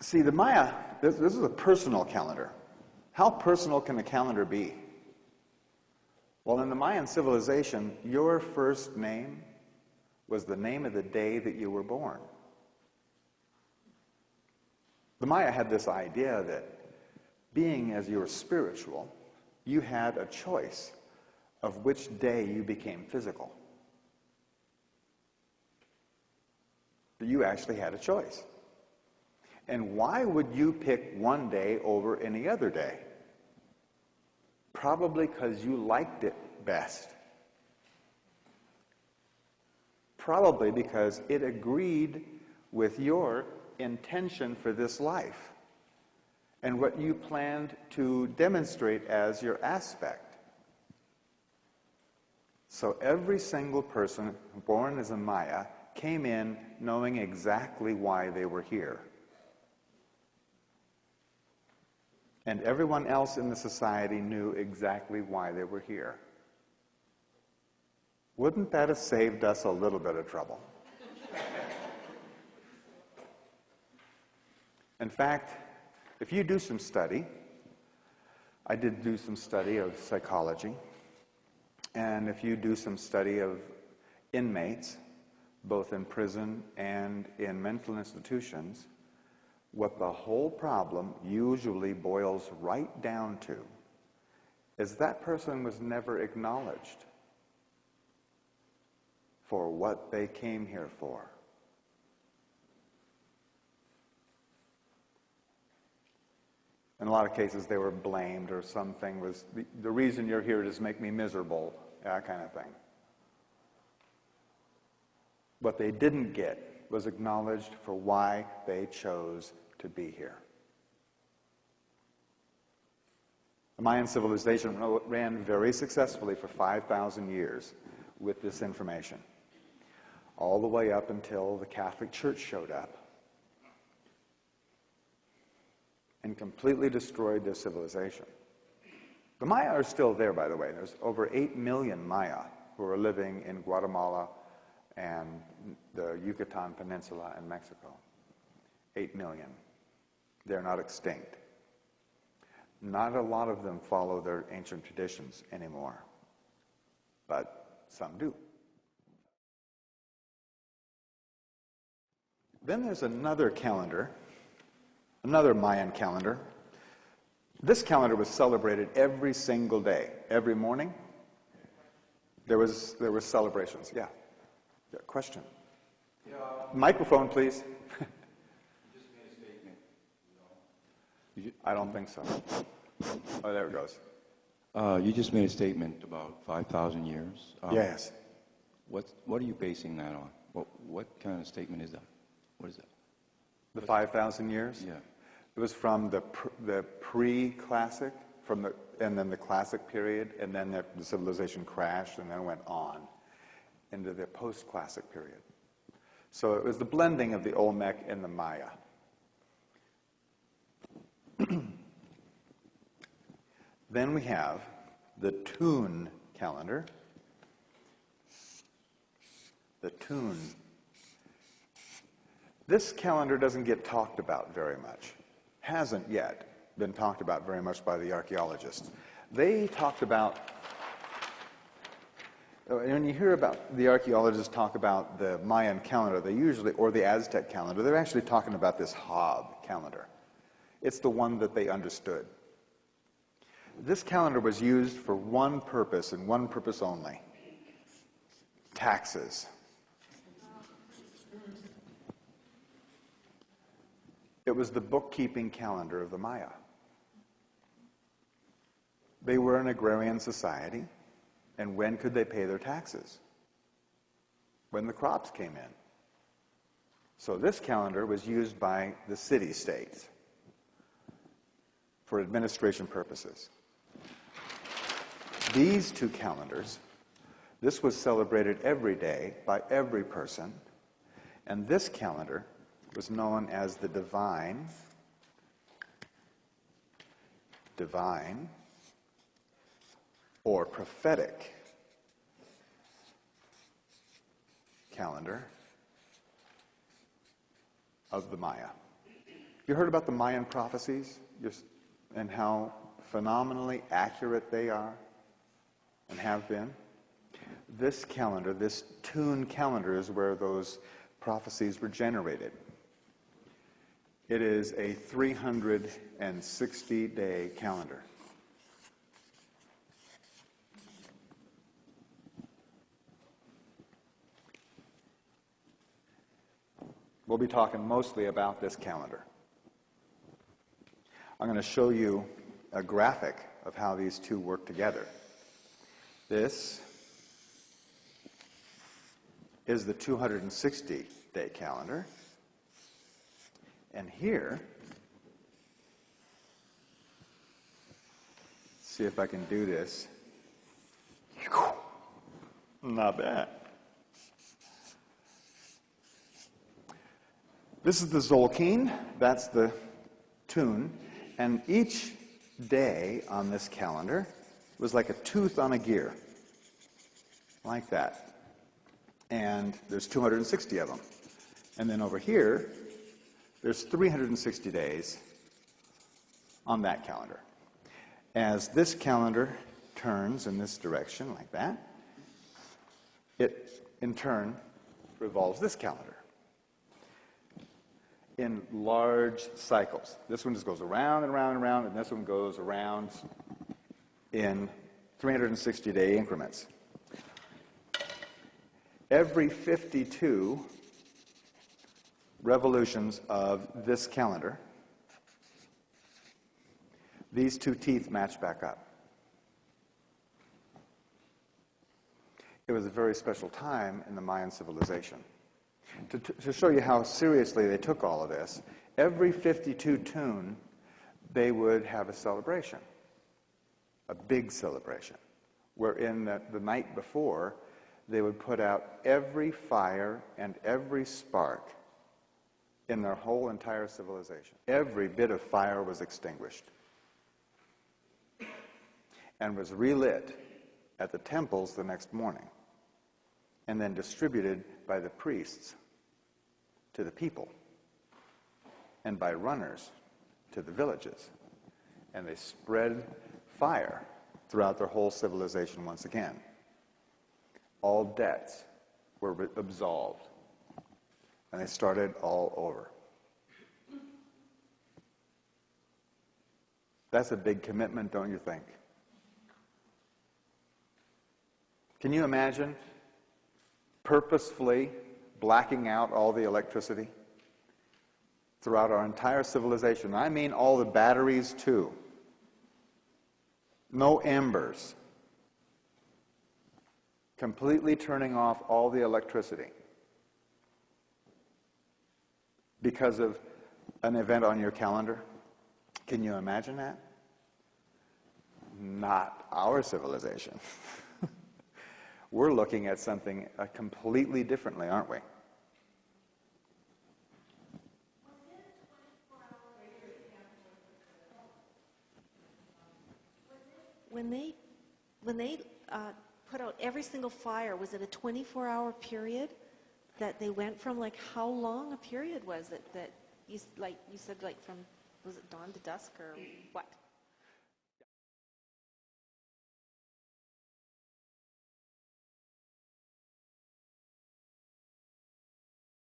See, the Maya, this is a personal calendar. How personal can a calendar be? Well, in the Mayan civilization, your first name was the name of the day that you were born. The Maya had this idea that being as you were spiritual, you had a choice of which day you became physical. You actually had a choice. And why would you pick one day over any other day? Probably because you liked it best. Probably because it agreed with your intention for this life and what you planned to demonstrate as your aspect. So every single person born as a Maya came in knowing exactly why they were here. And everyone else in the society knew exactly why they were here. Wouldn't that have saved us a little bit of trouble? In fact, if you do some study, I did do some study of psychology, and if you do some study of inmates, both in prison and in mental institutions, what the whole problem usually boils right down to is that person was never acknowledged for what they came here for. In a lot of cases, they were blamed, or something was, the reason you're here is to make me miserable, that kind of thing. What they didn't get was acknowledged for why they chose to be here. The Mayan civilization ran very successfully for 5,000 years with this information, all the way up until the Catholic Church showed up and completely destroyed their civilization. The Maya are still there, by the way. There's over 8 million Maya who are living in Guatemala and the Yucatan Peninsula in Mexico. 8 million. They're not extinct. Not a lot of them follow their ancient traditions anymore, but some do. Then there's another calendar, another Mayan calendar. This calendar was celebrated every single day. Every morning, there was celebrations. Yeah. Question. Yeah. Microphone, please. You just made a statement. I don't think so. Oh, there it goes. You just made a statement about 5,000 years. Yes. What are you basing that on? What kind of statement is that? What is that? The 5,000 years? Yeah. It was from the pre-classic, and then the classic period, and then the civilization crashed, and then went on into the post-classic period. So it was the blending of the Olmec and the Maya. Then we have the Tune calendar. The Tune. This calendar doesn't get talked about very much. Hasn't yet been talked about very much by the archaeologists. They talked about, when you hear about the archaeologists talk about the Mayan calendar, they usually, or the Aztec calendar, they're actually talking about this Hob calendar. It's the one that they understood. This calendar was used for one purpose and one purpose only: taxes. It was the bookkeeping calendar of the Maya. They were an agrarian society, and when could they pay their taxes? When the crops came in. So this calendar was used by the city-states for administration purposes. These two calendars, this was celebrated every day by every person, and this calendar was known as the divine or prophetic calendar of the Maya. You heard about the Mayan prophecies and how phenomenally accurate they are and have been? This calendar, this tune calendar, is where those prophecies were generated. It is a 360-day calendar. We'll be talking mostly about this calendar. I'm going to show you a graphic of how these two work together. This is the 260-day calendar. And here, see if I can do this. Not bad. This is the Zolkeen, that's the tune, and each day on this calendar was like a tooth on a gear, like that. And there's 260 of them. And then over here, there's 360 days on that calendar. As this calendar turns in this direction, like that, it, in turn, revolves this calendar in large cycles. This one just goes around and around and around, and this one goes around in 360-day increments. Every 52 revolutions of this calendar, these two teeth match back up. It was a very special time in the Mayan civilization. To show you how seriously they took all of this, every 52 tune, they would have a celebration, a big celebration, wherein the night before, they would put out every fire and every spark in their whole entire civilization. Every bit of fire was extinguished and was relit at the temples the next morning, and then distributed by the priests to the people and by runners to the villages. And they spread fire throughout their whole civilization once again. All debts were absolved, and they started all over. That's a big commitment, don't you think? Can you imagine purposefully blacking out all the electricity throughout our entire civilization? I mean all the batteries too. No embers. Completely turning off all the electricity because of an event on your calendar. Can you imagine that? Not our civilization. We're looking at something completely differently, aren't we? When they put out every single fire, was it a 24-hour period that they went from? Like, how long a period was it that you said, like, from, was it dawn to dusk or what?